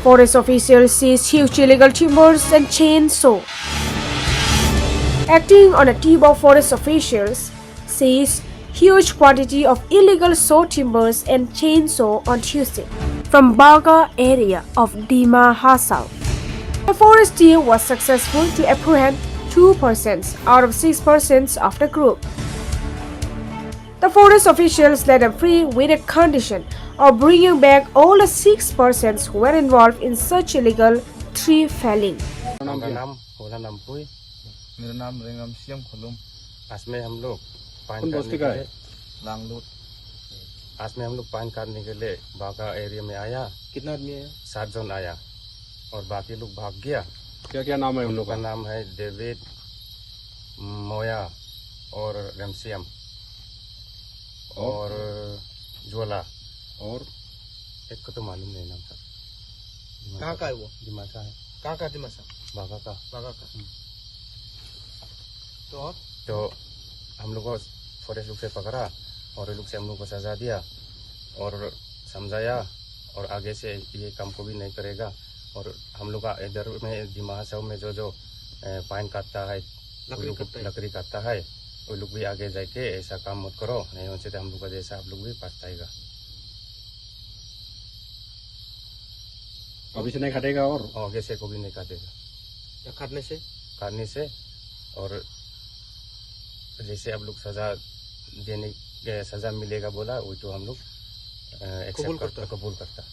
Forest officials seized huge illegal timbers and chainsaw. Acting on a team of forest officials, seized huge quantity of illegal saw timbers and chainsaw on Tuesday from Bacha area of Dima Hasao. The forest team was successful to apprehend 2 persons out of 6 persons of the group. The forest officials let them free with a condition of bringing back all the 6 persons who were involved in such illegal tree felling. मेरा नाम रेंगम CM खुलूम। आज में हम लोग पान काटने के लिए बागा एरिया में आया। कितना आदमी है? 7 जन आया और बाकी लोग भाग गया। क्या क्या नाम है उन लोग का? नाम है डेविड, मोया और रेमसियम और ज्वाला और एक को तो मालूम नहीं नाम था। कहाँ का है वो? दिमासा है। कहाँ का दिमासा? बागा का। तो हम लोग को फॉरेस्ट लोग से पकड़ा और ये लोग से हम लोग को सजा दिया और समझाया और आगे से ये काम को भी नहीं करेगा। और हम लोग का इधर में दिमा हसाओ में जो पाइन काटता है, लकड़ी काटता है, वो लोग भी आगे जाके ऐसा काम मत करो, नहीं हो सकता हम लोग का जैसा आप लोग भी पछताएगा। अभी से नहीं काटेगा और आगे से को भी नहीं काटेगा। काटने से और जैसे आप लोग सजा मिलेगा बोला, वो तो हम लोग कबूल करता।